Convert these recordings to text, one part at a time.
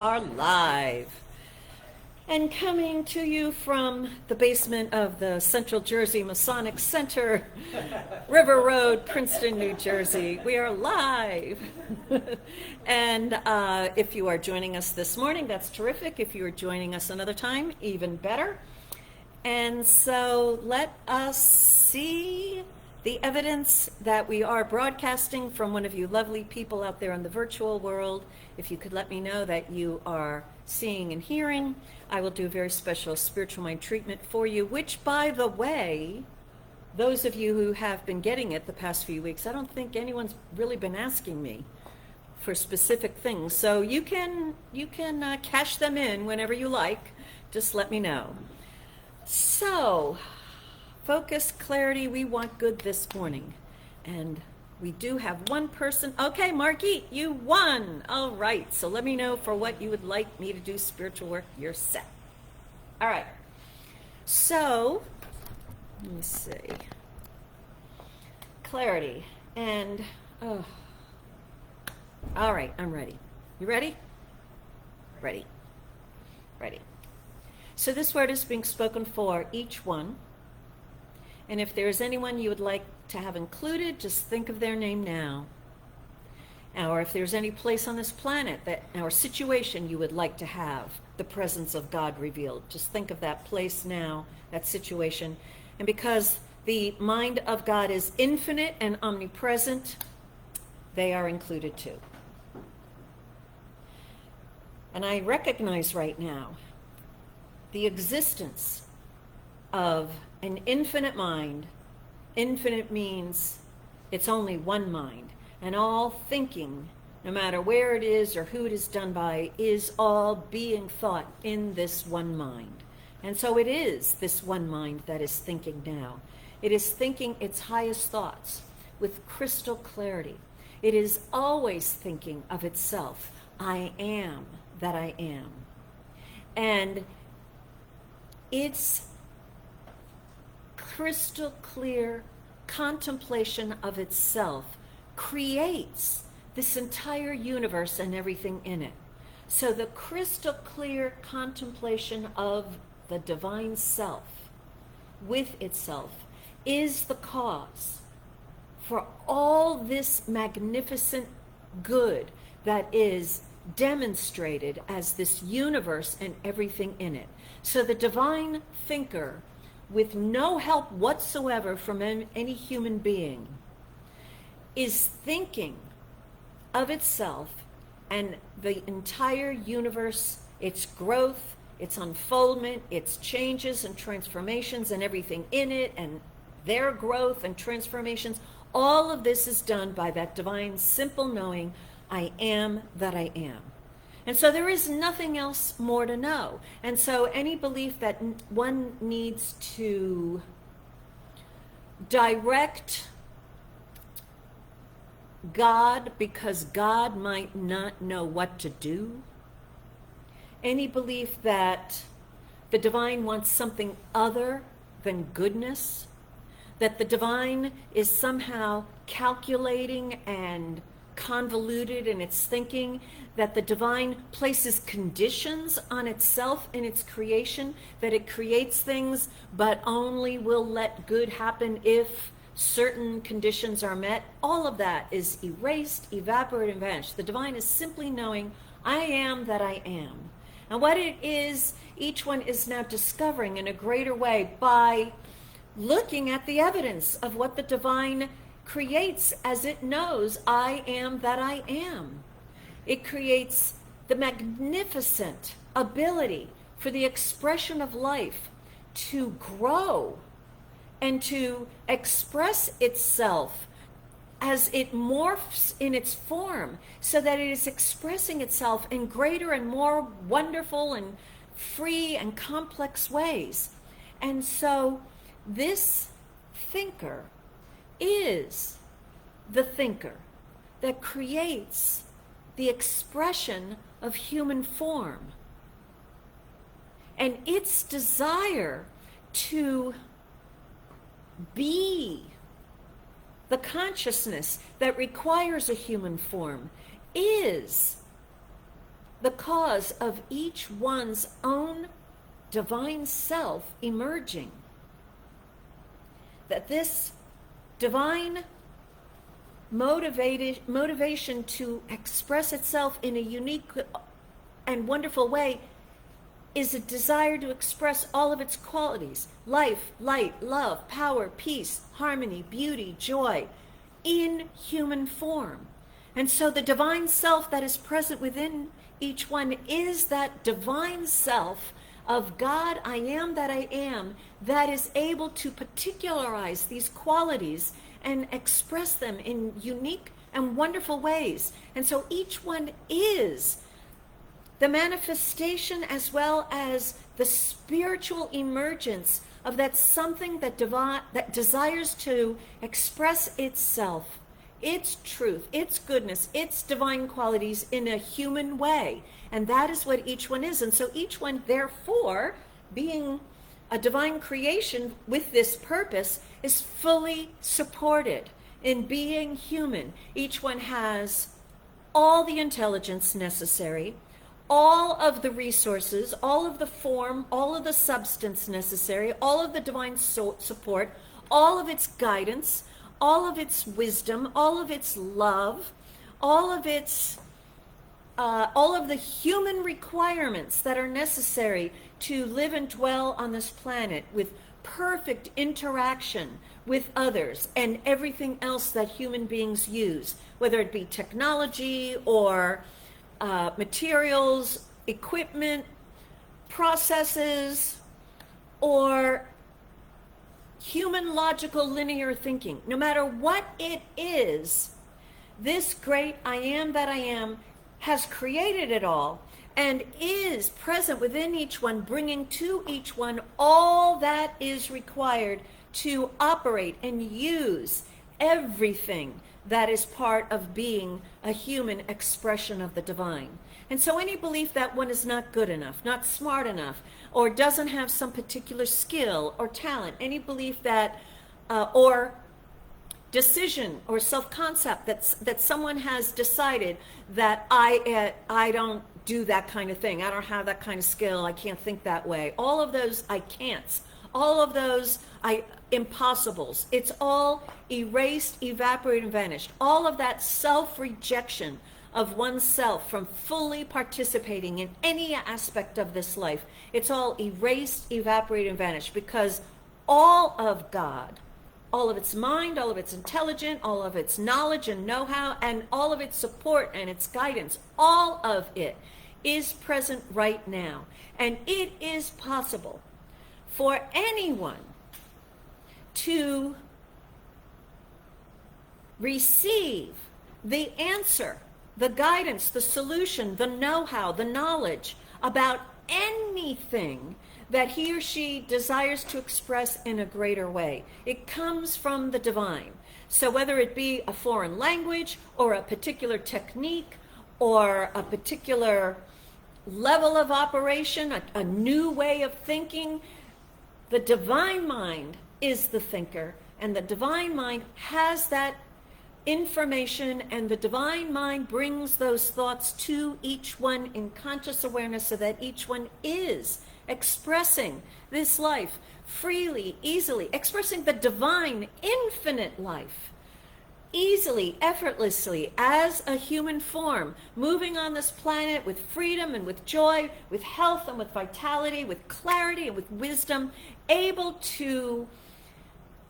Are live and coming to you from the basement of the Central Jersey Masonic Center, River Road, Princeton, New Jersey. We are live. And if you are joining us this morning, that's terrific. If you are joining us another time, even better. And so let us see the evidence that we are broadcasting from one of you lovely people out there in the virtual world. If you could let me know that you are seeing and hearing, I will do a very special spiritual mind treatment for you, which, by the way, those of you who have been getting it the past few weeks, I don't think anyone's really been asking me for specific things. So you can cash them in whenever you like. Just let me know. So, focus, clarity, we want good this morning. And we do have one person. Okay, Marquis, you won. All right, so let me know for what you would like me to do spiritual work. You're set. All right. So, let me see. Clarity. And, all right, I'm ready. You ready? Ready. Ready. So this word is being spoken for each one. And if there's anyone you would like to have included, just think of their name now. Or if there's any place on this planet or situation you would like to have the presence of God revealed, just think of that place now, that situation. And because the mind of God is infinite and omnipresent, they are included too. And I recognize right now the existence of an infinite mind. Infinite means it's only one mind, and all thinking, no matter where it is or who it is done by, is all being thought in this one mind. And so it is this one mind that is thinking now. It is thinking its highest thoughts with crystal clarity. It is always thinking of itself. I am that I am. And its crystal clear contemplation of itself creates this entire universe and everything in it. So the crystal clear contemplation of the divine self with itself is the cause for all this magnificent good that is demonstrated as this universe and everything in it. So the divine thinker, with no help whatsoever from any human being, is thinking of itself and the entire universe, its growth, its unfoldment, its changes and transformations and everything in it and their growth and transformations. All of this is done by that divine simple knowing, I am that I am. And so there is nothing else more to know. And so any belief that one needs to direct God because God might not know what to do, any belief that the divine wants something other than goodness, that the divine is somehow calculating and convoluted in its thinking, that the divine places conditions on itself in its creation, that it creates things but only will let good happen if certain conditions are met. All of that is erased, evaporated, and vanished. The divine is simply knowing, I am that I am. And what it is, each one is now discovering in a greater way by looking at the evidence of what the divine creates as it knows, I am that I am. It creates the magnificent ability for the expression of life to grow and to express itself as it morphs in its form, so that it is expressing itself in greater and more wonderful and free and complex ways. And so this thinker is the thinker that creates the expression of human form. And its desire to be the consciousness that requires a human form is the cause of each one's own divine self emerging. That this divine motivation to express itself in a unique and wonderful way is a desire to express all of its qualities: life, light, love, power, peace, harmony, beauty, joy, in human form. And so the divine self that is present within each one is that divine self of God, I am that I am, that is able to particularize these qualities and express them in unique and wonderful ways. And so each one is the manifestation as well as the spiritual emergence of that something that desires to express itself, its truth, its goodness, its divine qualities in a human way. And that is what each one is. And so each one, therefore, being a divine creation with this purpose, is fully supported in being human. Each one has all the intelligence necessary, all of the resources, all of the form, all of the substance necessary, all of the divine support, all of its guidance, all of its wisdom, all of its love, all of the human requirements that are necessary to live and dwell on this planet, with perfect interaction with others and everything else that human beings use, whether it be technology or materials, equipment, processes, or human logical linear thinking. No matter what it is, this great I am that I am has created it all and is present within each one, bringing to each one all that is required to operate and use everything that is part of being a human expression of the divine. And so any belief that one is not good enough, not smart enough, or doesn't have some particular skill or talent, any belief that, or decision or self-concept that someone has decided that I don't do that kind of thing, I don't have that kind of skill, I can't think that way, all of those I can'ts, all of those impossibles, it's all erased, evaporated, and vanished. All of that self-rejection of oneself from fully participating in any aspect of this life, it's all erased, evaporated, and vanished, because all of God, all of its mind, all of its intelligence, all of its knowledge and know-how, and all of its support and its guidance, all of it is present right now. And it is possible for anyone to receive the answer, the guidance, the solution, the know-how, the knowledge about anything that he or she desires to express in a greater way. It comes from the divine. So whether it be a foreign language or a particular technique or a particular level of operation, a new way of thinking, the divine mind is the thinker, and the divine mind has that information, and the divine mind brings those thoughts to each one in conscious awareness, so that each one is expressing this life freely, easily, expressing the divine infinite life easily, effortlessly, as a human form, moving on this planet with freedom and with joy, with health and with vitality, with clarity and with wisdom, able to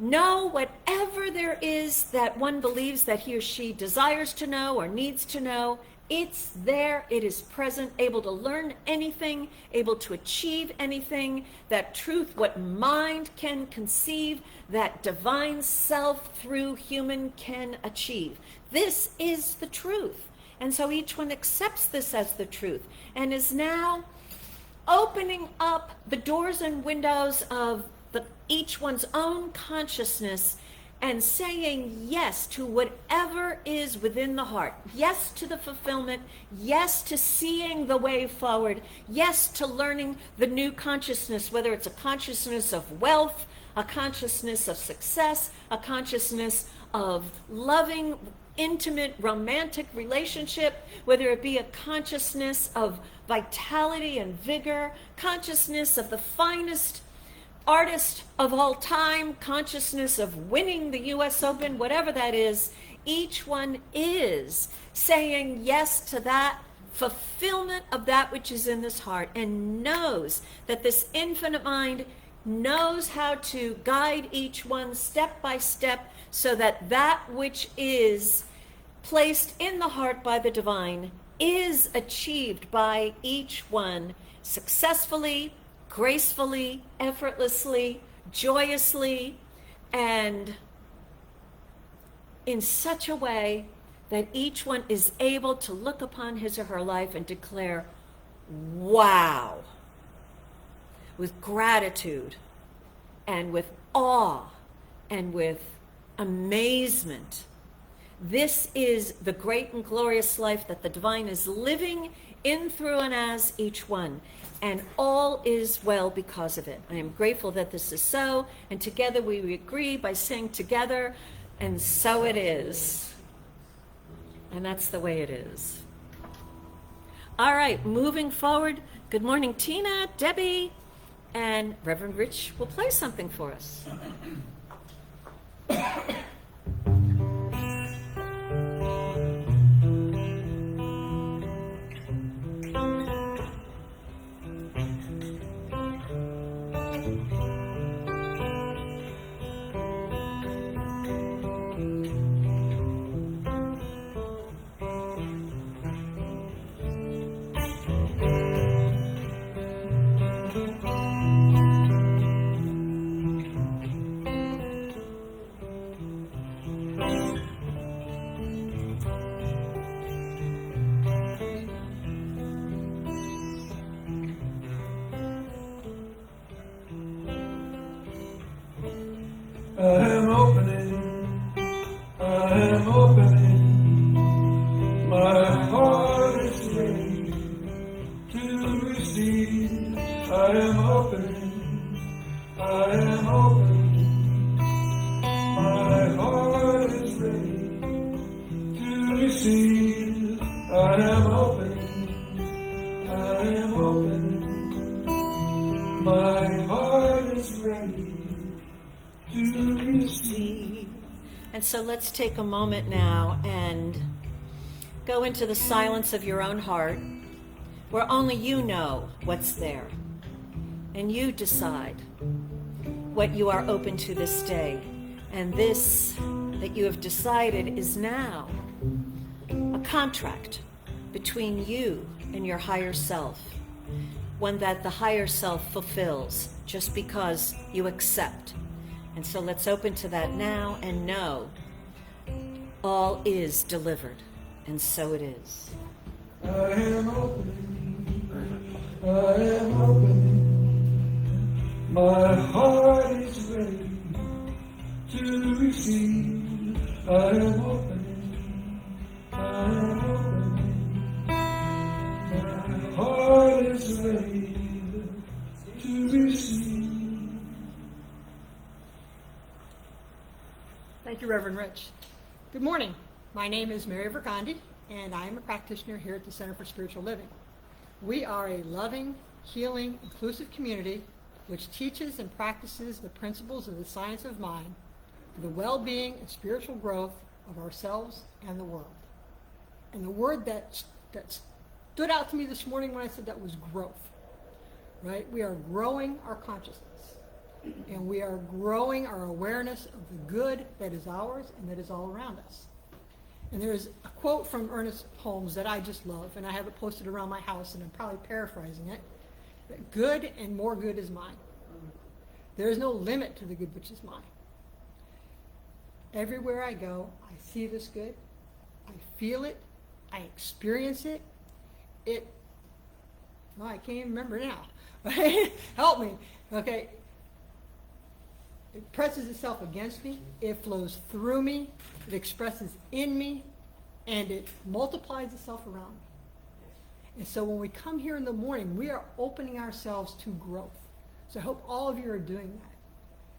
know whatever there is that one believes that he or she desires to know or needs to know. It's there, it is present, able to learn anything, able to achieve anything, that truth, what mind can conceive, that divine self through human can achieve. This is the truth. And so each one accepts this as the truth and is now opening up the doors and windows of each one's own consciousness and saying yes to whatever is within the heart. Yes to the fulfillment. Yes to seeing the way forward. Yes to learning the new consciousness, whether it's a consciousness of wealth, a consciousness of success, a consciousness of loving intimate, romantic relationship, whether it be a consciousness of vitality and vigor, consciousness of the finest artist of all time, consciousness of winning the US Open, whatever that is, each one is saying yes to that fulfillment of that which is in this heart, and knows that this infinite mind knows how to guide each one step by step, so that that which is placed in the heart by the divine is achieved by each one successfully, gracefully, effortlessly, joyously, and in such a way that each one is able to look upon his or her life and declare, wow, with gratitude and with awe and with amazement. This is the great and glorious life that the divine is living in, through, and as each one. And all is well because of it. I am grateful that this is so, and together we agree by saying together, and so it is. And that's the way it is. All right, moving forward. Good morning, Tina, Debbie, and Reverend Rich will play something for us. I am opening, my heart is ready to receive. I am opening, my heart is ready to receive. I am opening, my heart is ready to receive. And so let's take a moment now and go into the silence of your own heart, where only you know what's there. And you decide what you are open to this day. And this that you have decided is now a contract between you and your higher self, one that the higher self fulfills just because you accept. And so let's open to that now and know all is delivered, and so it is. I am opening, my heart is ready to receive. I am opening, my heart is ready to receive. Thank you, Reverend Rich. Good morning. My name is Mary VerCande, and I am a practitioner here at the Center for Spiritual Living. We are a loving, healing, inclusive community which teaches and practices the principles of the science of mind for the well-being and spiritual growth of ourselves and the world. And the word that stood out to me this morning when I said that was growth, right? We are growing our consciousness. And we are growing our awareness of the good that is ours and that is all around us. And there is a quote from Ernest Holmes that I just love, and I have it posted around my house, and I'm probably paraphrasing it, that good and more good is mine. There is no limit to the good which is mine. Everywhere I go, I see this good, I feel it, I experience it. I can't even remember now. Help me. Okay. It presses itself against me, it flows through me, it expresses in me, and it multiplies itself around me. And so when we come here in the morning, we are opening ourselves to growth. So I hope all of you are doing that.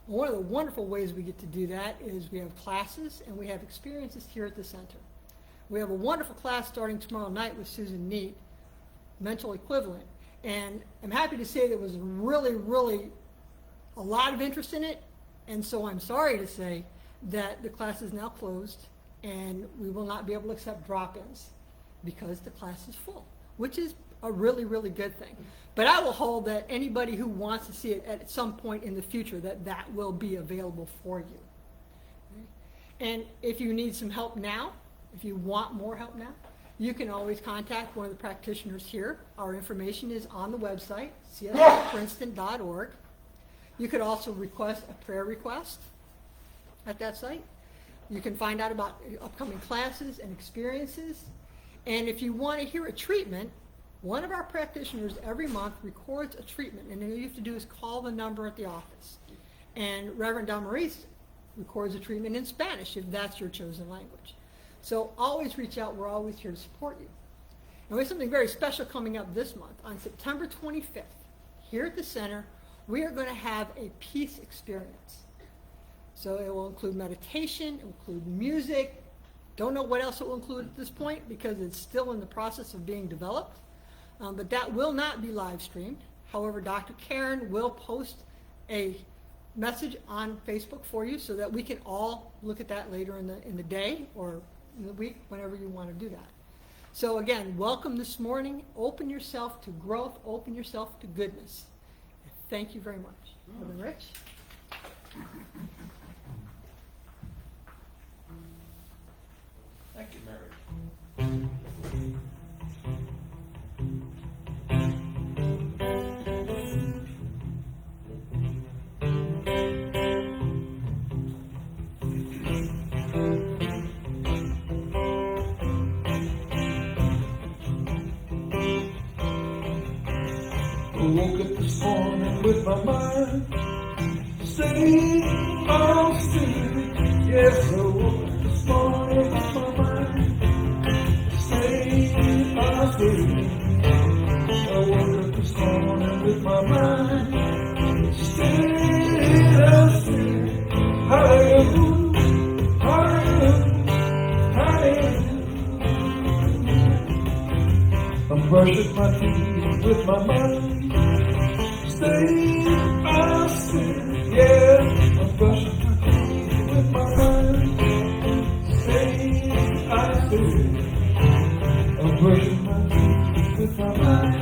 And one of the wonderful ways we get to do that is we have classes and we have experiences here at the center. We have a wonderful class starting tomorrow night with Susan Neat, mental equivalent. And I'm happy to say there was really, really a lot of interest in it. And so I'm sorry to say that the class is now closed and we will not be able to accept drop-ins because the class is full, which is a really, really good thing. But I will hold that anybody who wants to see it at some point in the future, that will be available for you. And if you need some help now, if you want more help now, you can always contact one of the practitioners here. Our information is on the website, csfprinceton.org. You could also request a prayer request at that site. You can find out about upcoming classes and experiences. And if you want to hear a treatment, one of our practitioners every month records a treatment, and all you have to do is call the number at the office. And Reverend Damaris records a treatment in Spanish if that's your chosen language. So always reach out. We're always here to support you. And we have something very special coming up this month. On September 25th, here at the center, we are going to have a peace experience. So it will include meditation, it will include music. Don't know what else it will include at this point because it's still in the process of being developed. But that will not be live streamed. However, Dr. Karen will post a message on Facebook for you so that we can all look at that later in the day or in the week, whenever you want to do that. So again, welcome this morning. Open yourself to growth. Open yourself to goodness. Thank you very much. Reverend Rich? Thank you, Mary. I woke up this morning with my mind staying on still. Yes, I woke up this morning with my mind staying on still. I woke up this morning with my mind staying on still. Hallelujah, hallelujah, hallelujah. I'm brushing my teeth with my mind staying on still. Yeah, I'm brushing my teeth with my mind staying on still. I'm brushing my teeth with my mind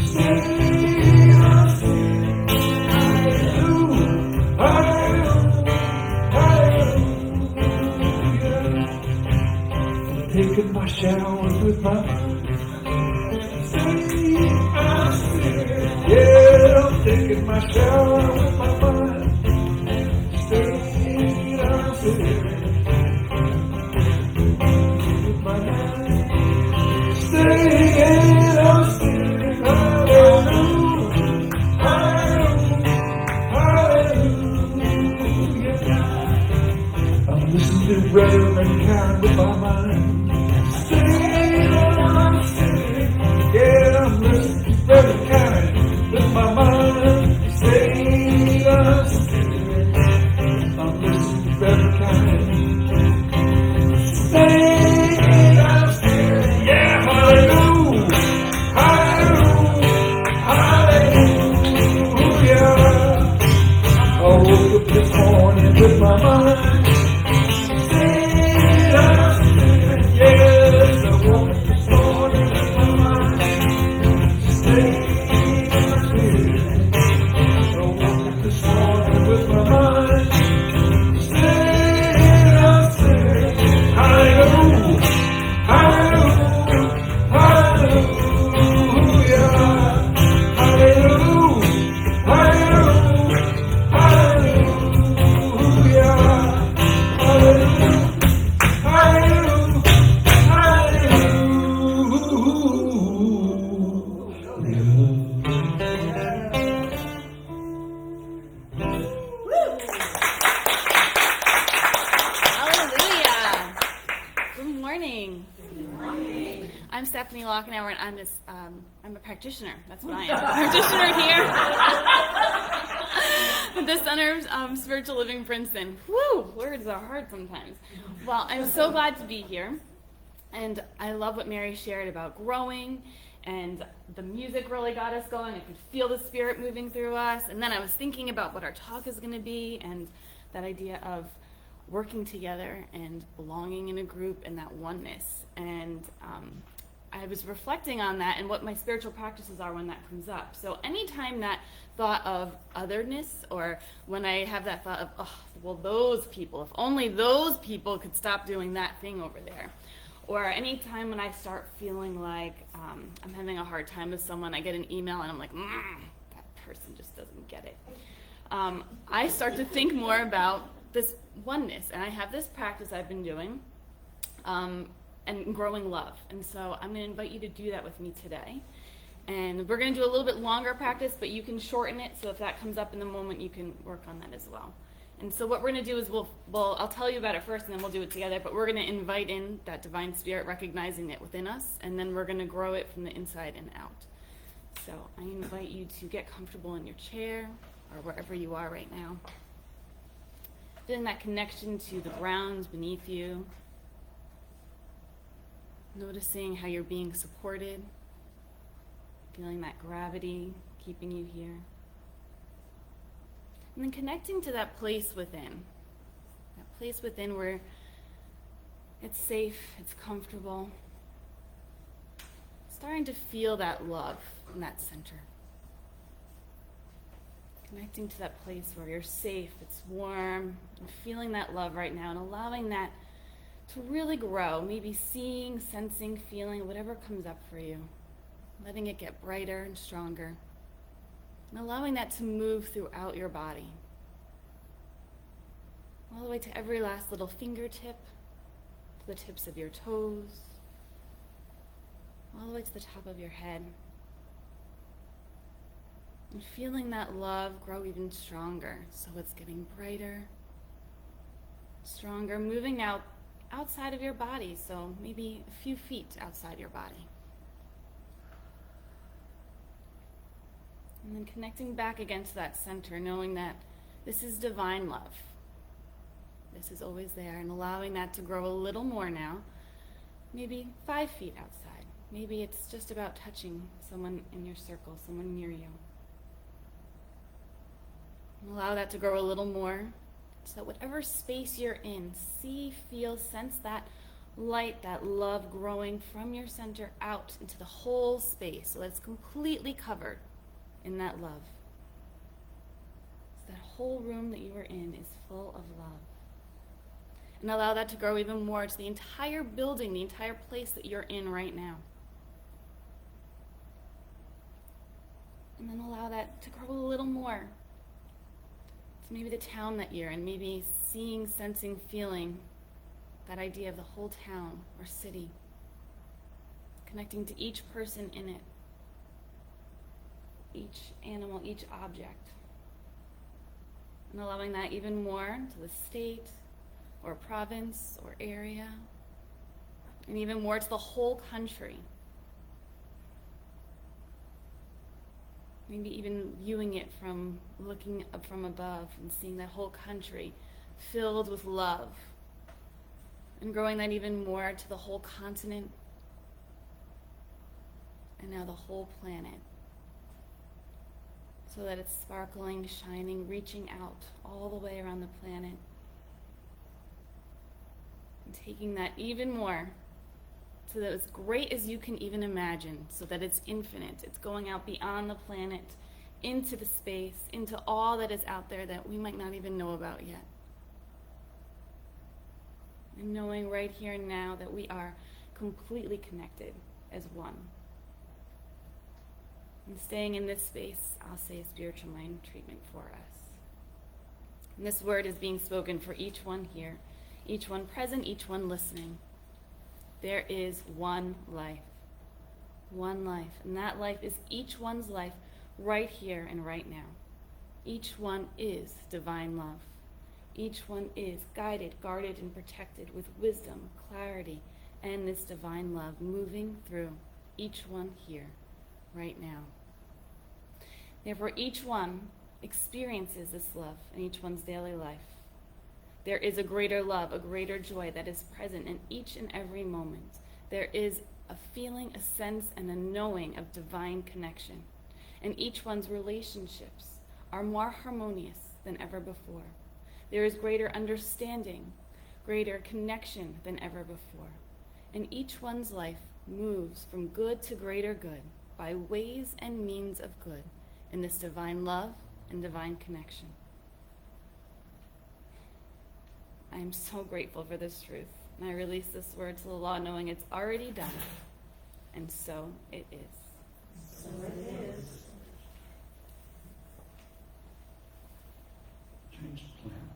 staying on still. Hallelujah, hallelujah, hallelujah. I'm taking my shower with my mind. Yeah, I'm taking my shower with my mind staying on still. With my mind staying on still. Hallelujah, hallelujah, hallelujah. I'm listening to Reverend VerCande with my mind staying on still. Yeah, I'm listening to Reverend VerCande with my mind staying on still. I'm listening to Reverend VerCande staying on still. Yeah, hallelujah, hallelujah, hallelujah. I woke up this morning with my mind staying on still. Yes, I woke up this morning with my mind staying. I'm Stefanie Lachenauer, and I'm a practitioner. That's what I am. A practitioner here at the Center of Spiritual Living Princeton. Woo! Words are hard sometimes. Well, I'm so glad to be here. And I love what Mary shared about growing, and the music really got us going. I could feel the Spirit moving through us. And then I was thinking about what our talk is going to be, and that idea of working together and belonging in a group and that oneness. And I was reflecting on that and what my spiritual practices are when that comes up. So anytime that thought of otherness, or when I have that thought of, oh, well, those people, if only those people could stop doing that thing over there. Or anytime when I start feeling like I'm having a hard time with someone, I get an email and I'm like, that person just doesn't get it. I start to think more about this oneness. And I have this practice I've been doing, and growing love. And so I'm going to invite you to do that with me today. And we're going to do a little bit longer practice, but you can shorten it. So if that comes up in the moment, you can work on that as well. And so what we're going to do is I'll tell you about it first, and then we'll do it together. But we're going to invite in that divine Spirit, recognizing it within us, and then we're going to grow it from the inside and out. So I invite you to get comfortable in your chair or wherever you are right now. Feeling that connection to the ground beneath you. Noticing how you're being supported. Feeling that gravity keeping you here. And then connecting to that place within. That place within where it's safe, it's comfortable. Starting to feel that love in that center. Connecting to that place where you're safe, it's warm, and feeling that love right now, and allowing that to really grow, maybe seeing, sensing, feeling, whatever comes up for you. Letting it get brighter and stronger. And allowing that to move throughout your body. All the way to every last little fingertip, to the tips of your toes, all the way to the top of your head. And feeling that love grow even stronger. So it's getting brighter, stronger, moving out outside of your body, so maybe a few feet outside your body. And then connecting back again to that center, knowing that this is divine love. This is always there, and allowing that to grow a little more now, maybe 5 feet outside. Maybe it's just about touching someone in your circle, someone near you. And allow that to grow a little more, so that whatever space you're in, see, feel, sense that light, that love growing from your center out into the whole space, so that it's completely covered in that love. So that whole room that you are in is full of love. And allow that to grow even more to the entire building, the entire place that you're in right now. And then allow that to grow a little more. So maybe the town that you're in, maybe seeing, sensing, feeling that idea of the whole town or city. Connecting to each person in it. Each animal, each object. And allowing that even more to the state or province or area, and even more to the whole country. Maybe even viewing it from looking up from above and seeing that whole country filled with love, and growing that even more to the whole continent, and now the whole planet. So that it's sparkling, shining, reaching out all the way around the planet. And taking that even more, so that it's great as you can even imagine, so that it's infinite. It's going out beyond the planet, into the space, into all that is out there that we might not even know about yet. And knowing right here and now that we are completely connected as one. And staying in this space, I'll say spiritual mind treatment for us. And this word is being spoken for each one here, each one present, each one listening. There is one life. One life. And that life is each one's life right here and right now. Each one is divine love. Each one is guided, guarded, and protected with wisdom, clarity, and this divine love moving through each one here right now. Therefore, each one experiences this love in each one's daily life. There is a greater love, a greater joy that is present in each and every moment there is a feeling, a sense, and a knowing of divine connection. And each one's relationships are more harmonious than ever before. There is greater understanding, greater connection than ever before. And each one's life moves from good to greater good by ways and means of good in this divine love and divine connection. I am so grateful for this truth, and I release this word to the law knowing it's already done, and so it is. So it is. Change the plan.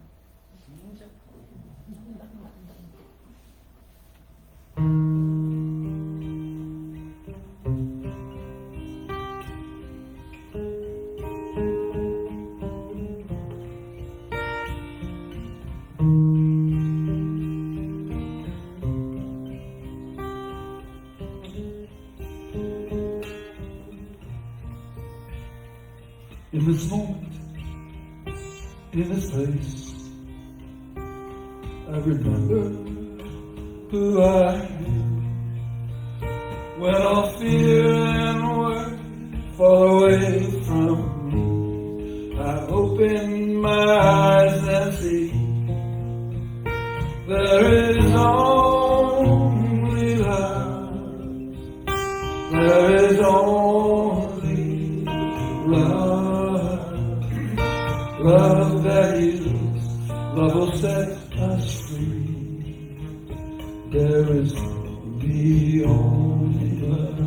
In this moment, in this place, I remember who I am. When all fear and worry fall away from me, I open my eyes and see there is only love. There is only love. Love that heals, love will set us free. There is only love.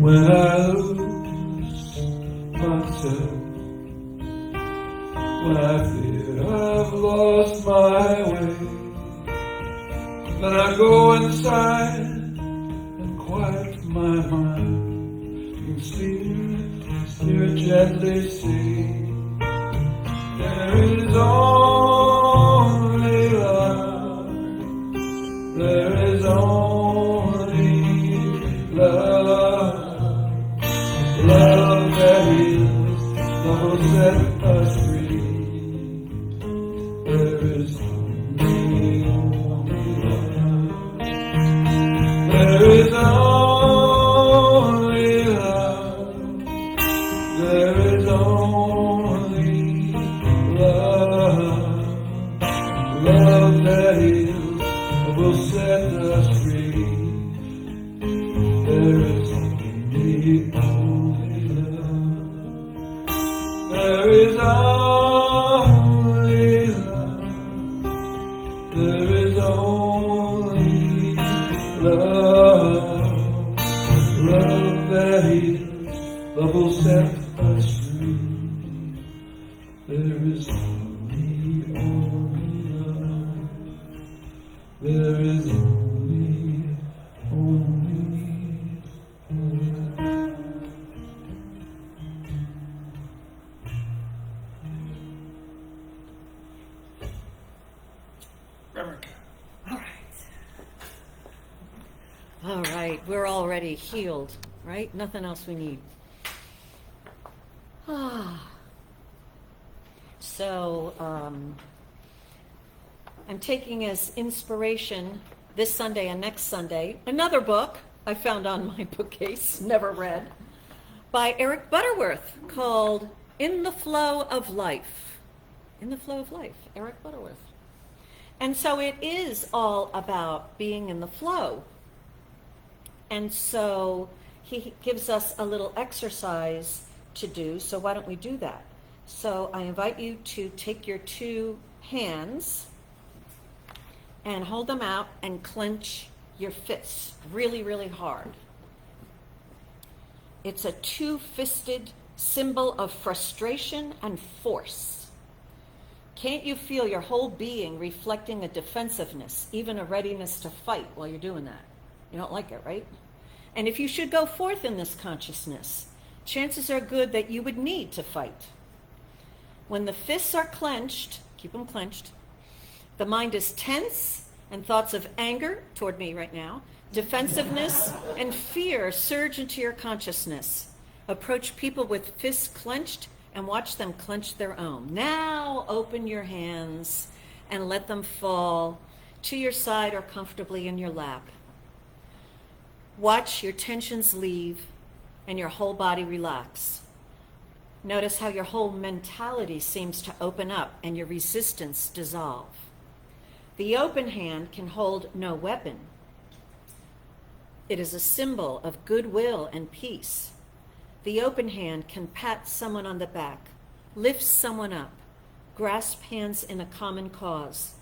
When I lose myself, when I fear I've lost my way, then I go inside and quiet my mind. And Spirit gently say, there is only love. There is only love. Love that heals, love will set us free. There is only love. There is only love. There is only love. Love that heals, love will set us free. There is only love. There is only love. There is only love. Love that heals, love will set us free. There is only love. There is only love. All right, we're already healed, right? Nothing else we need. So, I'm taking as inspiration this Sunday and next Sunday another book I found on my bookcase, never read, by Eric Butterworth called In the Flow of Life. In the Flow of Life, Eric Butterworth. And so it is all about being in the flow. And so he gives us a little exercise to do, so why don't we do that? So I invite you to take your two hands and hold them out and clench your fists really, really hard. It's a two-fisted symbol of frustration and force. Can't you feel your whole being reflecting a defensiveness, even a readiness to fight while you're doing that? You don't like it, right? And if you should go forth in this consciousness, chances are good that you would need to fight. When the fists are clenched, keep them clenched, the mind is tense and thoughts of anger toward me right now, defensiveness and fear surge into your consciousness. Approach people with fists clenched and watch them clench their own. Now open your hands and let them fall to your side or comfortably in your lap. Watch your tensions leave and your whole body relax. Notice how your whole mentality seems to open up and your resistance dissolve. The open hand can hold no weapon. It is a symbol of goodwill and peace. The open hand can pat someone on the back, lift someone up, grasp hands in a common cause,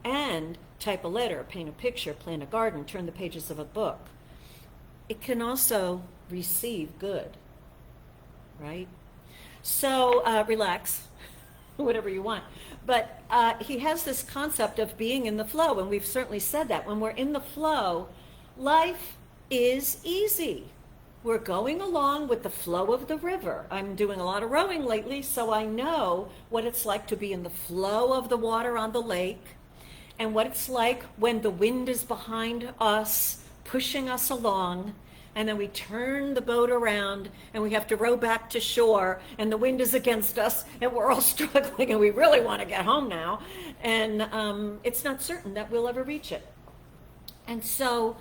and type a letter, paint a picture, plant a garden, turn the pages of a book. It can also receive good, right? So relax, whatever you want. But he has this concept of being in the flow, and we've certainly said that. When we're in the flow, life is easy. We're going along with the flow of the river. I'm doing a lot of rowing lately, so I know what it's like to be in the flow of the water on the lake, and what it's like when the wind is behind us, pushing us along, and then we turn the boat around and we have to row back to shore, and the wind is against us and we're all struggling and we really want to get home now, and it's not certain that we'll ever reach it. And so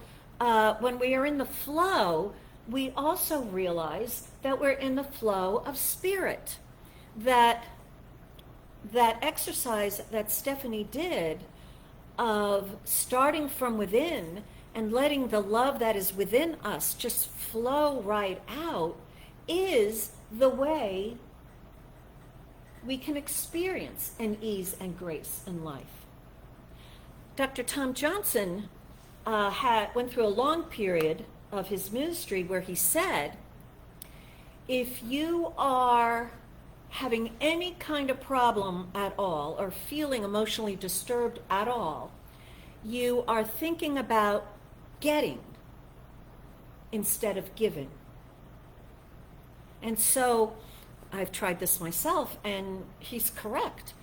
when we are in the flow, we also realize that we're in the flow of spirit. That exercise that Stefanie did of starting from within and letting the love that is within us just flow right out is the way we can experience an ease and grace in life. Dr. Tom Johnson went through a long period of his ministry where he said, if you are having any kind of problem at all or feeling emotionally disturbed at all, you are thinking about getting instead of giving. And so I've tried this myself, and he's correct.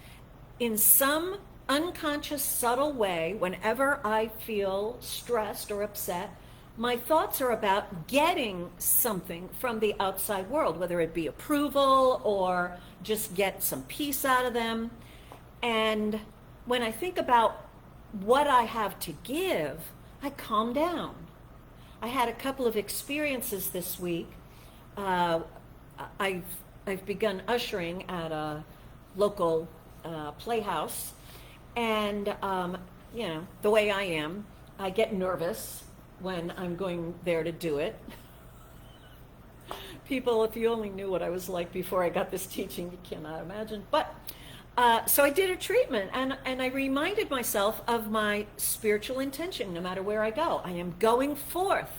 In some unconscious, subtle way, whenever I feel stressed or upset, my thoughts are about getting something from the outside world, whether it be approval or just get some peace out of them. And when I think about what I have to give, I calm down. I had a couple of experiences this week. I've begun ushering at a local playhouse, and you know, the way I am, I get nervous when I'm going there to do it. People, if you only knew what I was like before I got this teaching, you cannot imagine. But so I did a treatment, and I reminded myself of my spiritual intention no matter where I go. I am going forth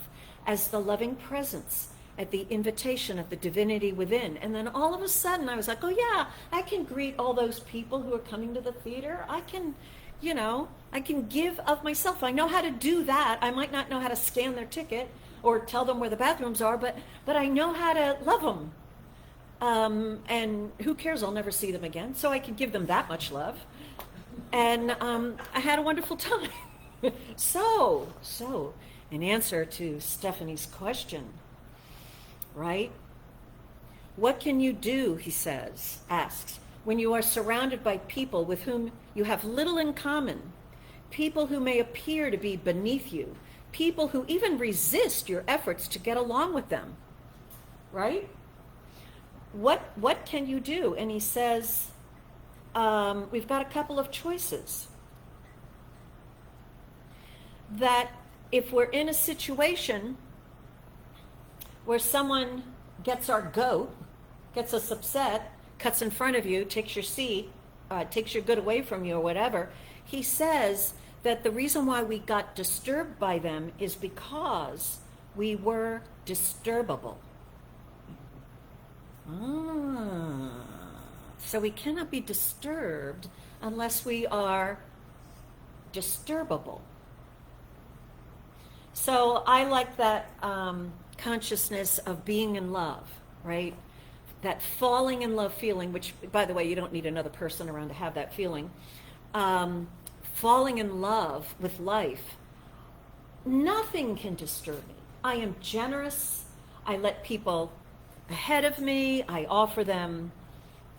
as the loving presence at the invitation of the divinity within. And then all of a sudden I was like, oh yeah, I can greet all those people who are coming to the theater. I can, you know, I can give of myself. I know how to do that. I might not know how to scan their ticket or tell them where the bathrooms are, but I know how to love them. And who cares? I'll never see them again. So I can give them that much love. And I had a wonderful time. So, in answer to Stefanie's question, right? What can you do, he asks, when you are surrounded by people with whom you have little in common, people who may appear to be beneath you, people who even resist your efforts to get along with them, right? What can you do? And he says, we've got a couple of choices. That if we're in a situation where someone gets our goat, gets us upset, cuts in front of you, takes your seat, takes your good away from you or whatever, he says that the reason why we got disturbed by them is because we were disturbable. So we cannot be disturbed unless we are disturbable. So I like that consciousness of being in love, right? That falling in love feeling, which, by the way, you don't need another person around to have that feeling. Falling in love with life. Nothing can disturb me. I am generous. I let people ahead of me. I offer them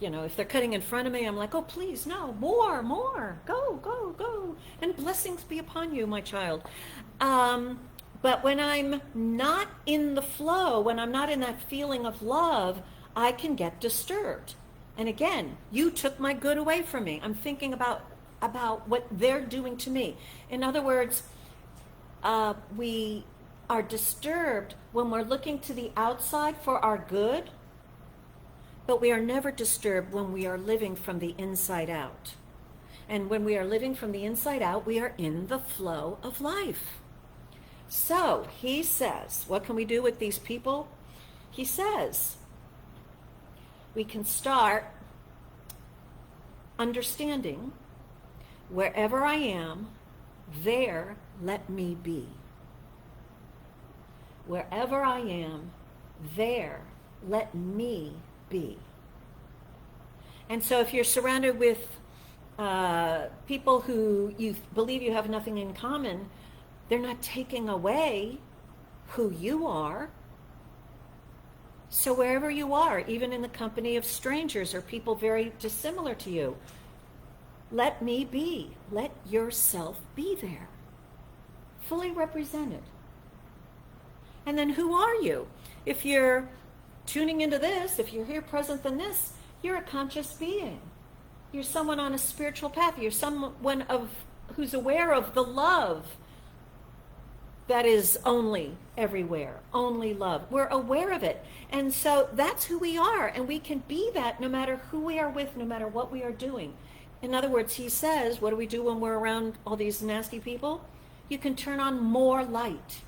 if they're cutting in front of me, I'm like, oh, please, no, more, go, go, go. And blessings be upon you, my child. But when I'm not in the flow, when I'm not in that feeling of love, I can get disturbed. And again, you took my good away from me. I'm thinking about what they're doing to me. In other words, we are disturbed when we're looking to the outside for our good, but we are never disturbed when we are living from the inside out. And when we are living from the inside out, we are in the flow of life. So he says, what can we do with these people? He says, we can start understanding wherever I am, there let me be. Wherever I am, there let me be. And so if you're surrounded with people who you believe you have nothing in common, they're not taking away who you are. So wherever you are, even in the company of strangers or people very dissimilar to you, let me be. Let yourself be there, fully represented. And then who are you? If you're tuning into this, if you're here present in this, you're a conscious being. You're someone on a spiritual path. You're someone who's aware of the love that is only everywhere, only love. We're aware of it. And so that's who we are. And we can be that no matter who we are with, no matter what we are doing. In other words, he says, what do we do when we're around all these nasty people? You can turn on more light.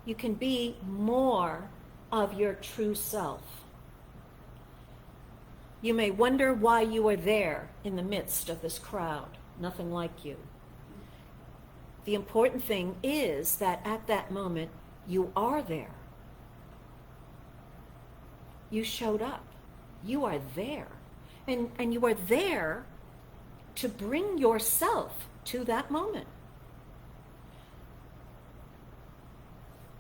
You can be more of your true self. You may wonder why you are there in the midst of this crowd, nothing like you. The important thing is that at that moment, you are there. You showed up. You are there. And you are there to bring yourself to that moment.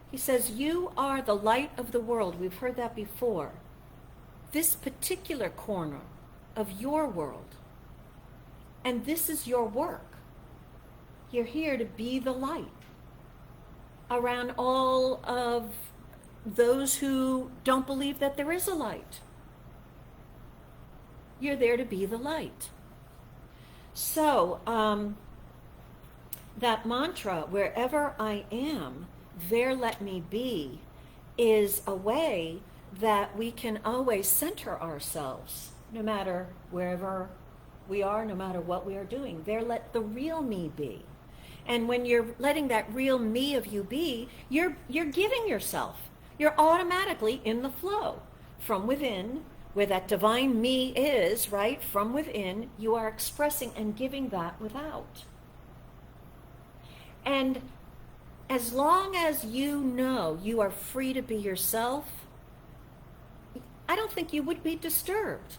He says, you are the light of the world. We've heard that before. This particular corner of your world. And this is your work. You're here to be the light around all of those who don't believe that there is a light. You're there to be the light. So, that mantra, wherever I am, there let me be, is a way that we can always center ourselves, no matter wherever we are, no matter what we are doing. There let the real me be. And when you're letting that real me of you be, you're giving yourself. You're automatically in the flow. From within, where that divine me is, right? From within, you are expressing and giving that without. And as long as you know you are free to be yourself, I don't think you would be disturbed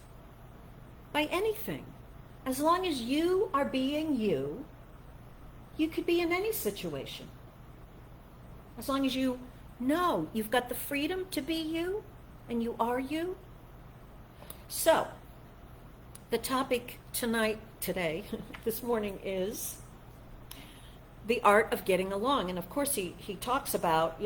by anything. As long as you are being you, you could be in any situation. As long as you know you've got the freedom to be you and you are you. So, the topic today, this morning is the art of getting along. And of course he talks about,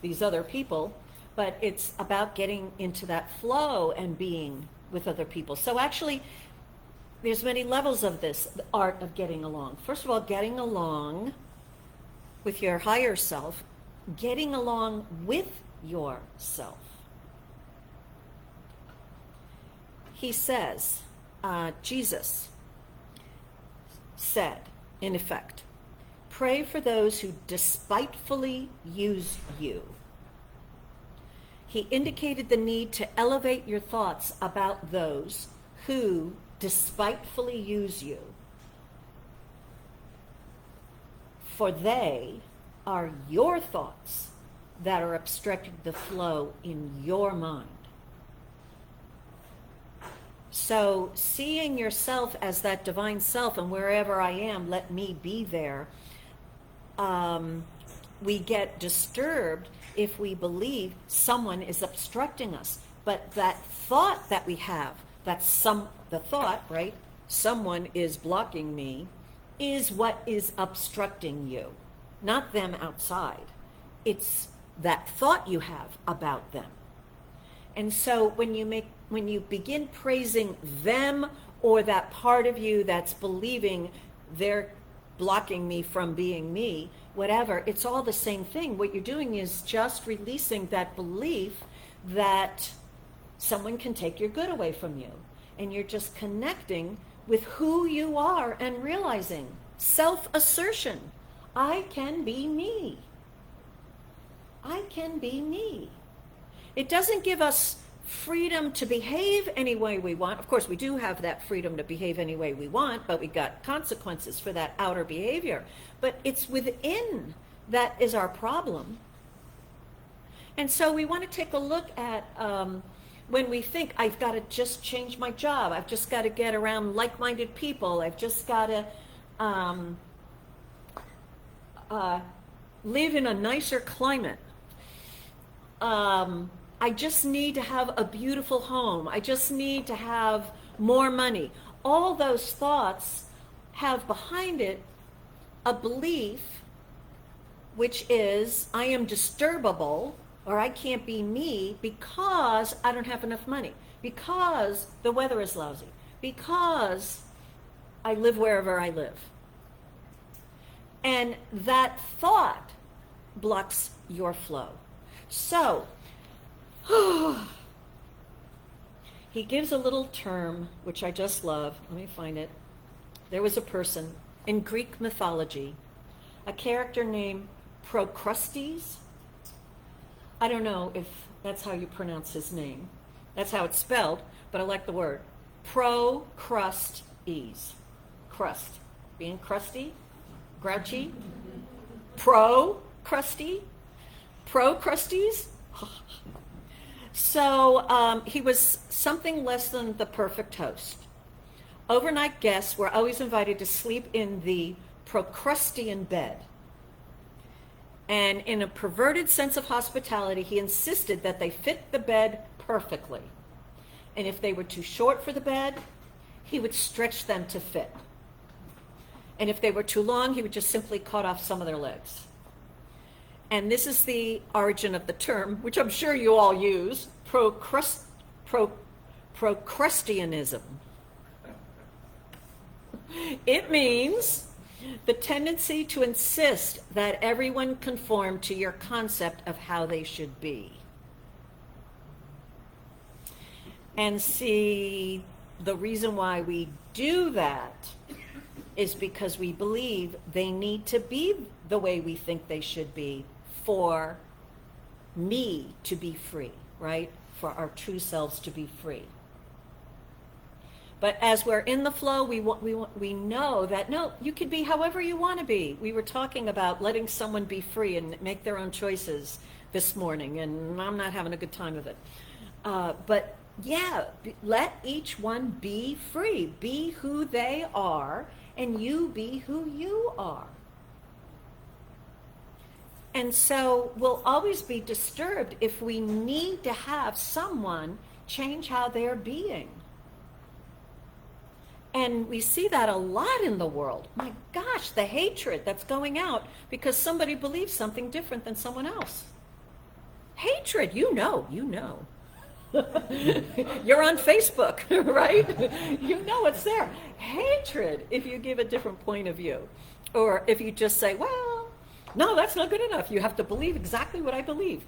these other people, but it's about getting into that flow and being with other people. So actually, there's many levels of this, the art of getting along. First of all, getting along with your higher self, getting along with yourself. He says, Jesus said, in effect, pray for those who despitefully use you. He indicated the need to elevate your thoughts about those who despitefully use you, for they are your thoughts that are obstructing the flow in your mind. So seeing yourself as that divine self, and wherever I am, let me be there, we get disturbed if we believe someone is obstructing us. But that thought that we have, the thought, right? Someone is blocking me, is what is obstructing you, not them outside. It's that thought you have about them. And so when you begin praising them or that part of you that's believing they're blocking me from being me, whatever, it's all the same thing. What you're doing is just releasing that belief that someone can take your good away from you. And you're just connecting with who you are and realizing self-assertion. I can be me. I can be me. It doesn't give us freedom to behave any way we want. Of course, we do have that freedom to behave any way we want, but we got consequences for that outer behavior. But it's within that is our problem. And so we want to take a look at when we think, I've got to just change my job, I've just got to get around like-minded people, I've just got to live in a nicer climate. I just need to have a beautiful home. I just need to have more money. All those thoughts have behind it a belief, which is I am disturbable, or I can't be me because I don't have enough money, because the weather is lousy, because I live wherever I live. And that thought blocks your flow. So, he gives a little term, which I just love. Let me find it. There was a person in Greek mythology, a character named Procrustes. I don't know if that's how you pronounce his name. That's how it's spelled, but I like the word. Procrustes. Crust. Being crusty, grouchy. Procrustes. So he was something less than the perfect host. Overnight guests were always invited to sleep in the Procrustean bed. And in a perverted sense of hospitality, he insisted that they fit the bed perfectly. And if they were too short for the bed, he would stretch them to fit. And if they were too long, he would just simply cut off some of their legs. And this is the origin of the term, which I'm sure you all use, Procrusteanism. It means the tendency to insist that everyone conform to your concept of how they should be. And see, the reason why we do that is because we believe they need to be the way we think they should be for me to be free, right? For our true selves to be free. But as we're in the flow, we know that, no, you can be however you want to be. We were talking about letting someone be free and make their own choices this morning, and I'm not having a good time of it. But yeah, let each one be free. Be who they are, and you be who you are. And so we'll always be disturbed if we need to have someone change how they're being. And we see that a lot in the world. My gosh, the hatred that's going out because somebody believes something different than someone else. Hatred, you know. You're on Facebook, right? You know it's there. Hatred if you give a different point of view. Or if you just say, well, no, that's not good enough. You have to believe exactly what I believe.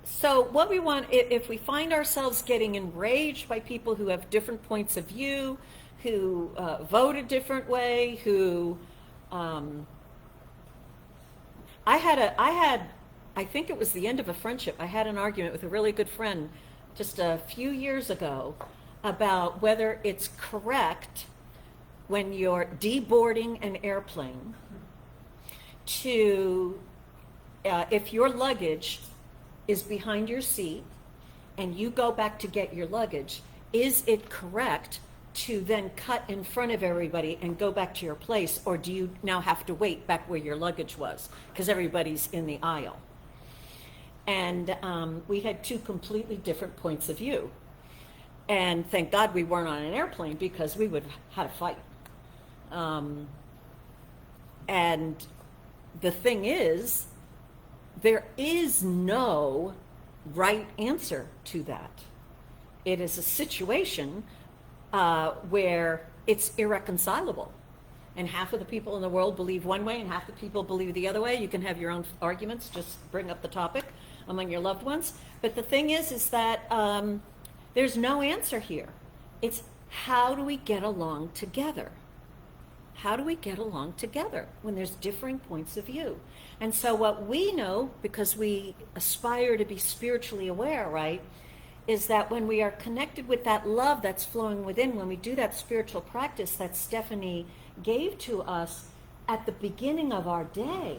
So what we want, if we find ourselves getting enraged by people who have different points of view, who vote a different way, who, I think it was the end of a friendship. I had an argument with a really good friend just a few years ago about whether it's correct when you're deboarding an airplane to, if your luggage is behind your seat and you go back to get your luggage, is it correct to then cut in front of everybody and go back to your place, or do you now have to wait back where your luggage was because everybody's in the aisle? And we had two completely different points of view. And thank God we weren't on an airplane, because we would have had a fight. And the thing is, there is no right answer to that. It is a situation where it's irreconcilable. And half of the people in the world believe one way and half the people believe the other way. You can have your own arguments, just bring up the topic among your loved ones. But the thing is that there's no answer here. It's how do we get along together? How do we get along together when there's differing points of view? And so what we know, because we aspire to be spiritually aware, right, is that when we are connected with that love that's flowing within, when we do that spiritual practice that Stefanie gave to us at the beginning of our day,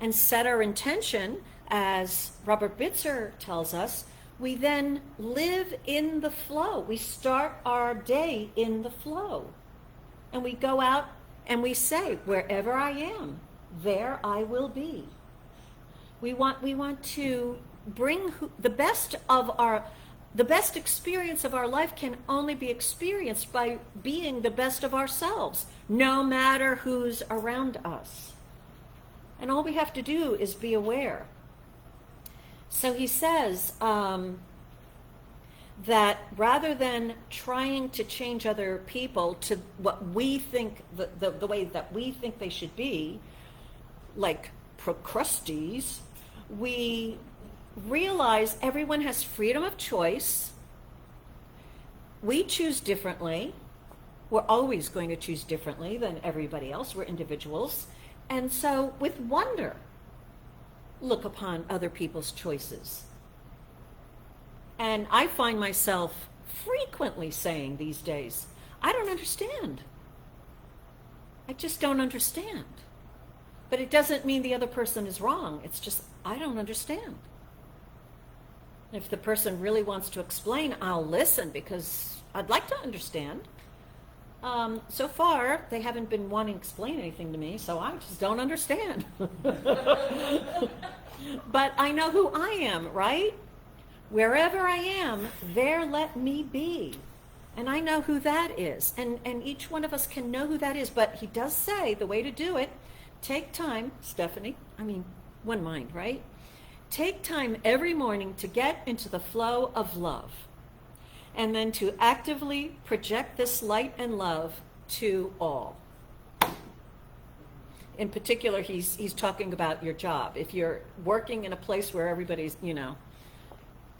and set our intention, as Robert Bitzer tells us, we then live in the flow. We start our day in the flow. And we go out and we say, wherever I am, there I will be. We want to bring the best experience of our life can only be experienced by being the best of ourselves, no matter who's around us. And all we have to do is be aware. So he says that rather than trying to change other people to what we think, the way that we think they should be, like Procrustes, we realize everyone has freedom of choice. We choose differently. We're always going to choose differently than everybody else. We're individuals. And so with wonder, look upon other people's choices. And I find myself frequently saying these days, I don't understand. I just don't understand. But it doesn't mean the other person is wrong. It's just, I don't understand. If the person really wants to explain, I'll listen, because I'd like to understand. So far, they haven't been wanting to explain anything to me, so I just don't understand. But I know who I am, right? Wherever I am, there let me be. And I know who that is. And each one of us can know who that is. But he does say the way to do it, take time, Stefanie, one mind, right? Take time every morning to get into the flow of love. And then to actively project this light and love to all. In particular, he's talking about your job. If you're working in a place where everybody's,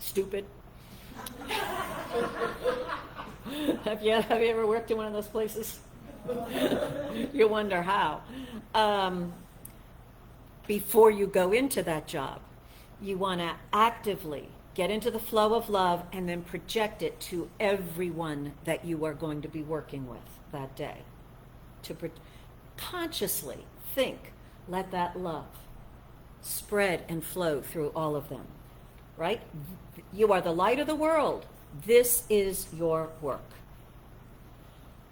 stupid. Have you ever worked in one of those places? You wonder how. Before you go into that job, you want to actively get into the flow of love and then project it to everyone that you are going to be working with that day. Consciously think, let that love spread and flow through all of them, right? You are the light of the world. This is your work.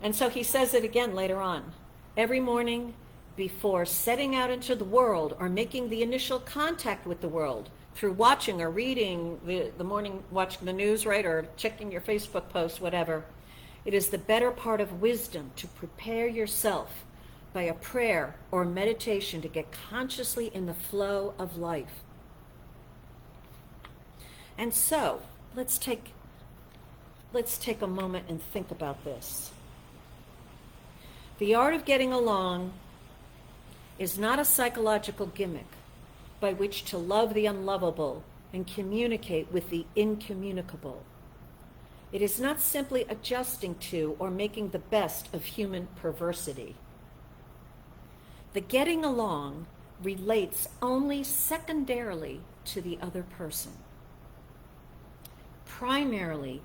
And so he says it again later on. Every morning before setting out into the world or making the initial contact with the world through watching or reading the morning, watching the news, right, or checking your Facebook post, whatever, it is the better part of wisdom to prepare yourself by a prayer or meditation to get consciously in the flow of life. And so, let's take a moment and think about this. The art of getting along is not a psychological gimmick by which to love the unlovable and communicate with the incommunicable. It is not simply adjusting to or making the best of human perversity. The getting along relates only secondarily to the other person. Primarily,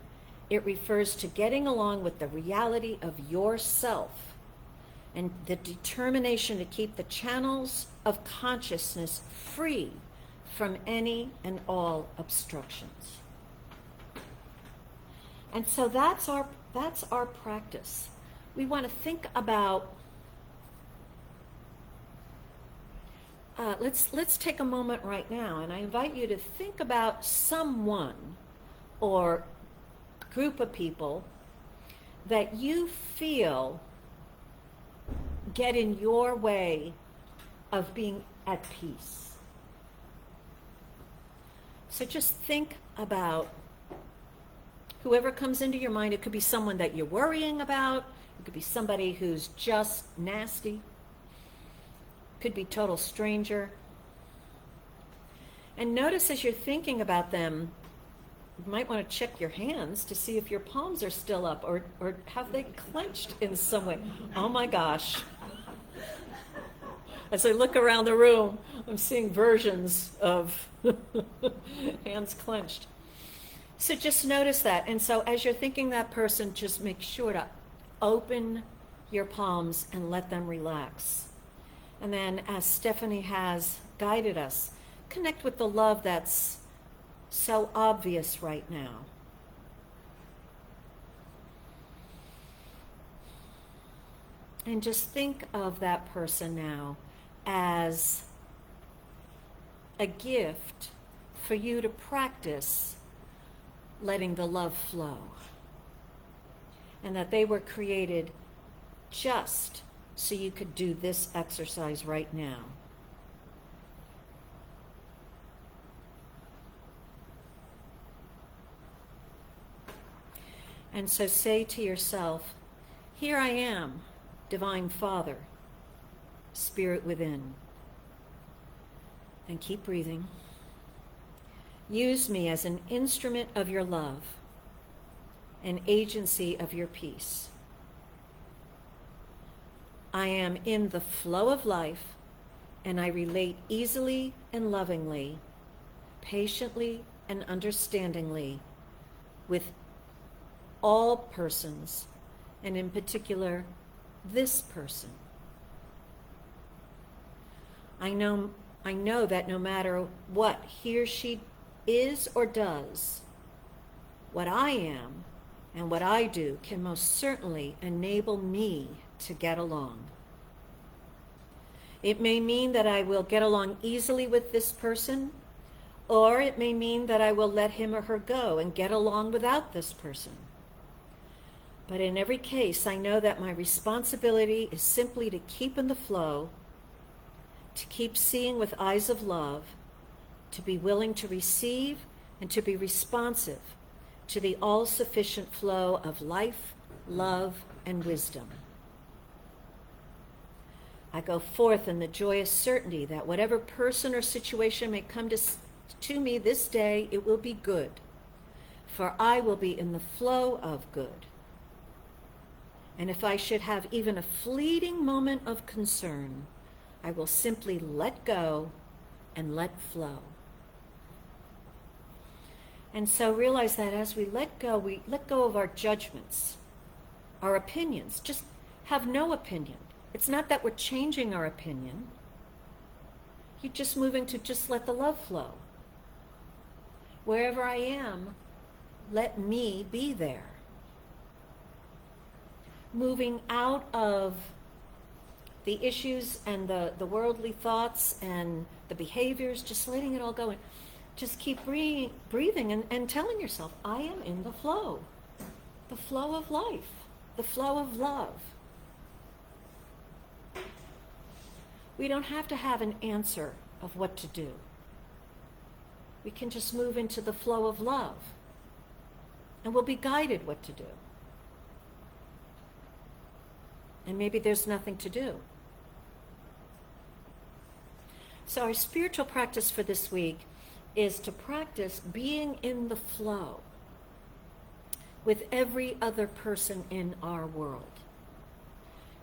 it refers to getting along with the reality of yourself and the determination to keep the channels of consciousness free from any and all obstructions. And so that's our practice. We want to think about let's take a moment right now, and I invite you to think about someone or group of people that you feel get in your way of being at peace. So just think about whoever comes into your mind. It could be someone that you're worrying about. It could be somebody who's just nasty. Could be total stranger. And notice as you're thinking about them, you might want to check your hands to see if your palms are still up or have they clenched in some way. Oh my gosh. As I look around the room, I'm seeing versions of hands clenched. So just notice that. And so as you're thinking that person, just make sure to open your palms and let them relax. And then, as Stefanie has guided us, connect with the love that's so obvious right now. And just think of that person now as a gift for you to practice letting the love flow. And that they were created just so you could do this exercise right now. And so say to yourself, here I am, Divine Father, Spirit within. And keep breathing. Use me as an instrument of your love, an agency of your peace. I am in the flow of life, and I relate easily and lovingly, patiently and understandingly with all persons, and in particular, this person. I know that no matter what he or she is or does, what I am and what I do can most certainly enable me to get along. It may mean that I will get along easily with this person, or it may mean that I will let him or her go and get along without this person. But in every case, I know that my responsibility is simply to keep in the flow, to keep seeing with eyes of love, to be willing to receive and to be responsive to the all-sufficient flow of life, love, and wisdom. I go forth in the joyous certainty that whatever person or situation may come to me this day, it will be good, for I will be in the flow of good. And if I should have even a fleeting moment of concern, I will simply let go and let flow. And so realize that as we let go of our judgments, our opinions. Just have no opinion. It's not that we're changing our opinion. You're just moving to just let the love flow. Wherever I am, let me be there. Moving out of the issues and the worldly thoughts and the behaviors, just letting it all go. And just keep breathing and telling yourself, I am in the flow of life, the flow of love. We don't have to have an answer of what to do. We can just move into the flow of love, and we'll be guided what to do. And maybe there's nothing to do. So our spiritual practice for this week is to practice being in the flow with every other person in our world.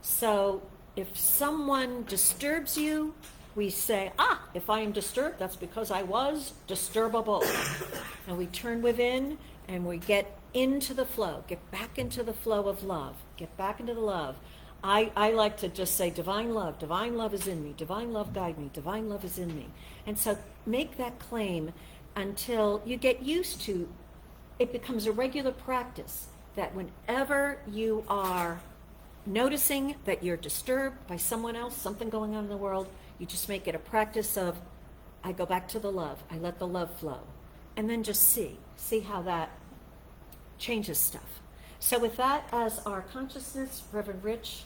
So if someone disturbs you, we say, if I am disturbed, that's because I was disturbable. And we turn within and we get into the flow, get back into the flow of love, get back into the love. I like to just say, divine love is in me, divine love guide me, divine love is in me. And so make that claim until you get used to, it becomes a regular practice that whenever you are noticing that you're disturbed by someone else, something going on in the world, You just make it a practice of, I go back to the love. I let the love flow. And then just see how that changes stuff. So with that as our consciousness, Reverend Rich,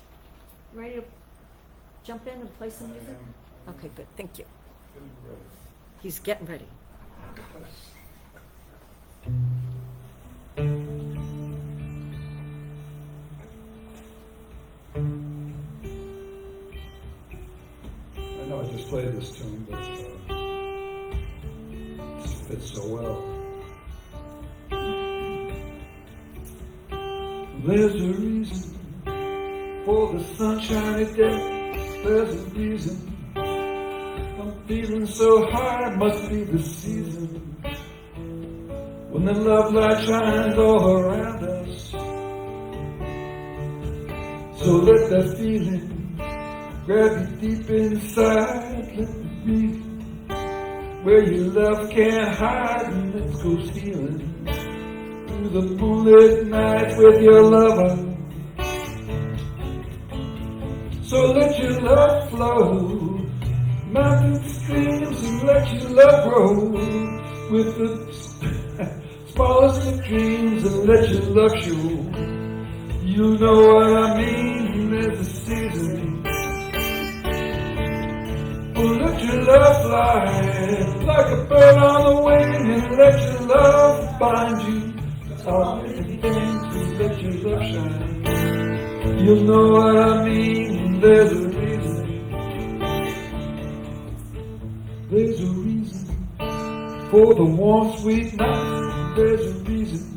ready to jump in and play some music? Okay, good. Thank you. He's getting ready. I know I just played this tune, but it fits so well. There's a reason for the sunshiny day. There's a reason I'm feeling so high. Must be the season when the love light shines all around us. So let that feeling grab you deep inside. Let the reason where your love can't hide, and let's go stealing through the moonlit nights with your lover. So let your love flow, mountain streams, and let your love grow with the smallest of dreams, and let your love show. You know what I mean, there's a season. Oh, let your love fly like a bird on the wing, and let your love bind you. All the things, and let your love shine. You know what I mean, there's a reason. There's a reason for the warm, sweet night. There's a reason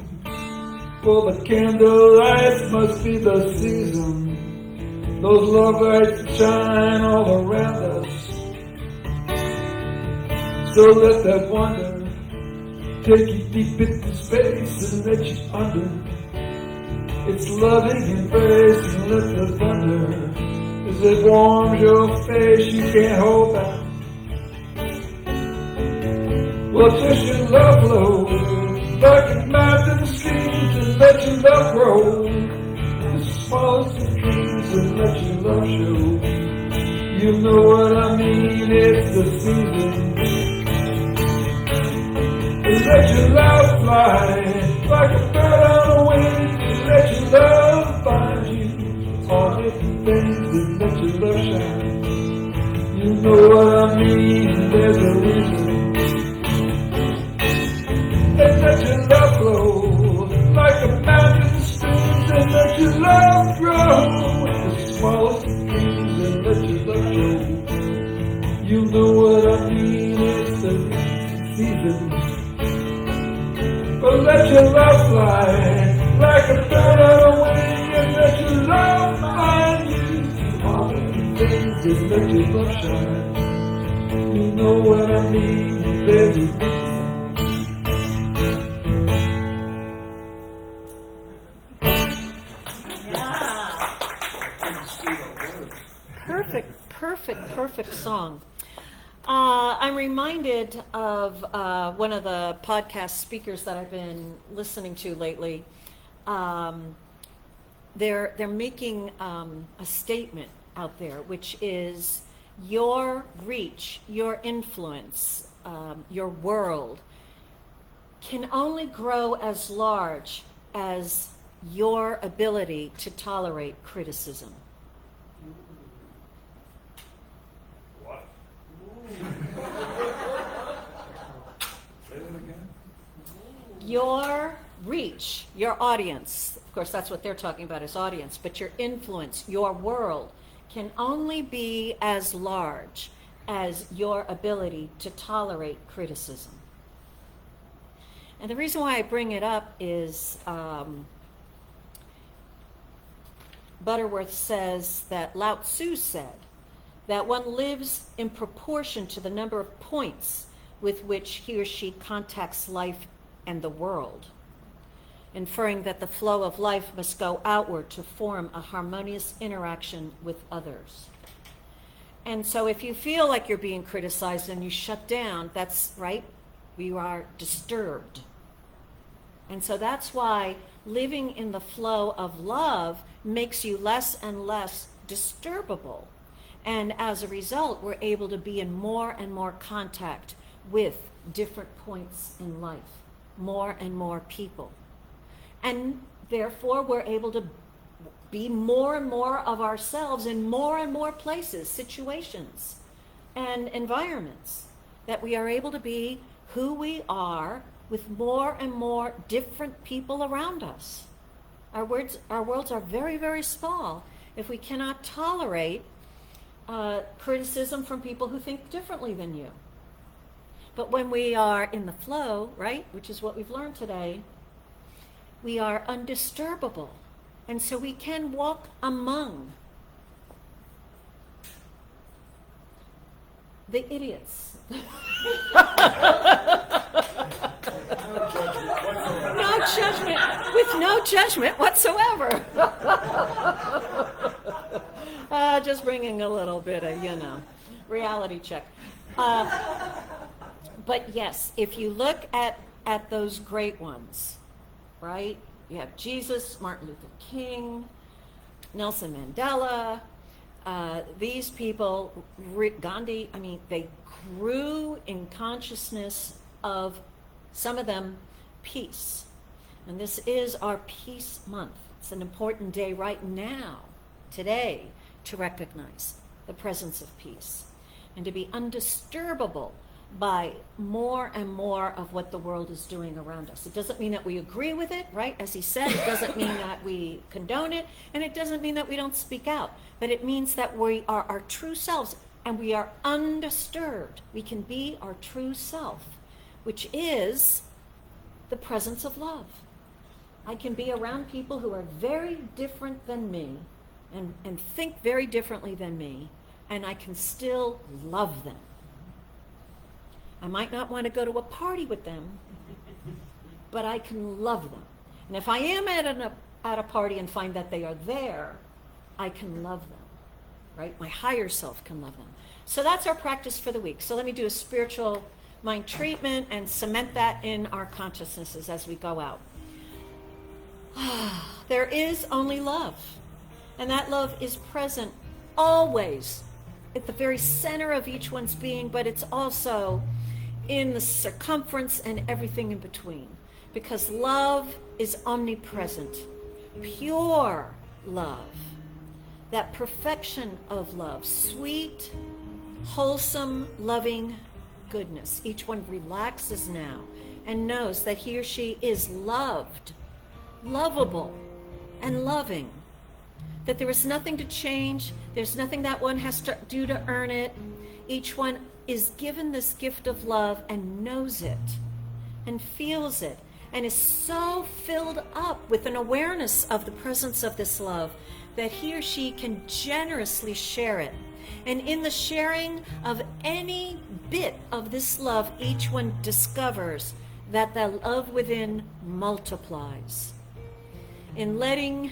for the candlelight. Must be the season. Those love lights shine all around us. So let that wonder take you deep into space and let you under its loving embrace, and let the thunder, as it warms your face, you can't hold back. Well, just your love flow like a mountain streams, and let your love grow the smallest of dreams, and let your love show. You know what I mean, it's the season. And let your love fly like a bird on the wing, and let your love find you. All different things, and let your love shine. You know what I mean, there's a reason. And let your love flow like a mountain streams, and let your love grow with the smallest of dreams, and let your love show. You know what I mean, it's the season. But let your love fly like a bird on a wing, and let your love find you. All the things, and let your love shine. You know what I mean, there's a reason. Perfect song. I'm reminded of one of the podcast speakers that I've been listening to lately. They're making a statement out there, which is your reach, your influence, your world can only grow as large as your ability to tolerate criticism. Your reach, your audience, of course that's what they're talking about as audience, but your influence, your world, can only be as large as your ability to tolerate criticism. And the reason why I bring it up is Butterworth says that Lao Tzu said that one lives in proportion to the number of points with which he or she contacts life and the world, inferring that the flow of life must go outward to form a harmonious interaction with others. And so if you feel like you're being criticized and you shut down, that's right, you are disturbed. And so that's why living in the flow of love makes you less and less disturbable. And as a result, we're able to be in more and more contact with different points in life, more and more people. And therefore, we're able to be more and more of ourselves in more and more places, situations, and environments, that we are able to be who we are with more and more different people around us. Our worlds are very, very small if we cannot tolerate criticism from people who think differently than you. But when we are in the flow, right, which is what we've learned today, we are undisturbable. And so we can walk among the idiots. No judgment, with no judgment whatsoever. Just bringing a little bit of, reality check. But yes, if you look at those great ones, right? You have Jesus, Martin Luther King, Nelson Mandela, these people, Gandhi, they grew in consciousness of, some of them, peace. And this is our peace month. It's an important day right now, today, to recognize the presence of peace and to be undisturbable by more and more of what the world is doing around us. It doesn't mean that we agree with it, right? As he said, it doesn't mean that we condone it, and it doesn't mean that we don't speak out, but it means that we are our true selves and we are undisturbed. We can be our true self, which is the presence of love. I can be around people who are very different than me and think very differently than me, and I can still love them. I might not want to go to a party with them, but I can love them. And if I am at a party and find that they are there, I can love them, right? My higher self can love them. So that's our practice for the week. So let me do a spiritual mind treatment and cement that in our consciousnesses as we go out. There is only love, and that love is present always at the very center of each one's being, but it's also in the circumference and everything in between, because love is omnipresent, pure love, that perfection of love, sweet, wholesome, loving goodness. Each one relaxes now and knows that he or she is loved, lovable, and loving, that there is nothing to change, there's nothing that one has to do to earn it. Each one is given this gift of love and knows it and feels it and is so filled up with an awareness of the presence of this love that he or she can generously share it. And in the sharing of any bit of this love, each one discovers that the love within multiplies. In letting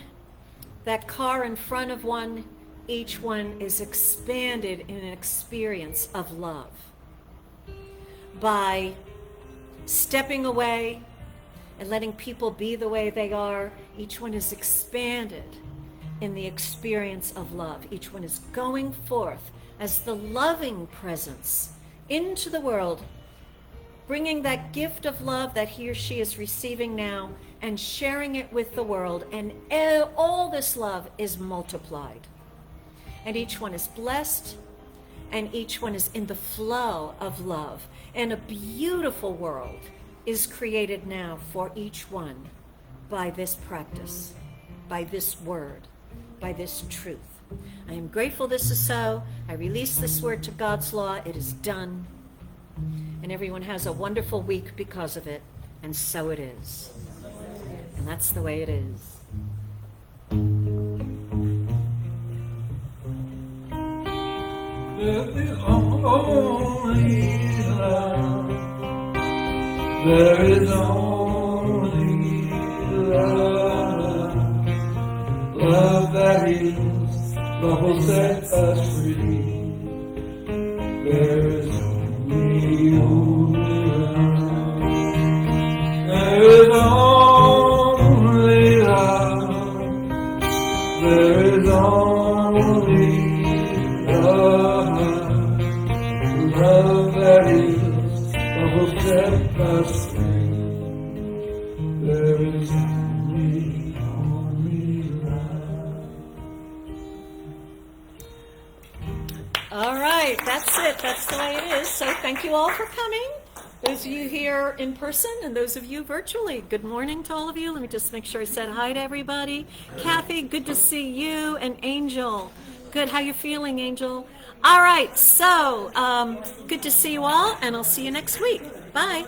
that car in front of one, each one is expanded in an experience of love. By stepping away and letting people be the way they are, each one is expanded in the experience of love. Each one is going forth as the loving presence into the world, bringing that gift of love that he or she is receiving now and sharing it with the world, and all this love is multiplied. And each one is blessed, and each one is in the flow of love. And a beautiful world is created now for each one by this practice, by this word, by this truth. I am grateful this is so. I release this word to God's law. It is done. And everyone has a wonderful week because of it. And so it is. And that's the way it is. There is only love. There is only love. Love that is, love will set us free. There is only love. There is only love. There is only love. love that is the whole step by step. There is only love. All right, that's it. That's the way it is. So thank you all for coming. Those of you here in person and those of you virtually, good morning to all of you. Let me just make sure I said hi to everybody. Kathy, good to see you. And Angel, good. How you feeling, Angel? All right, so good to see you all, and I'll see you next week. Bye.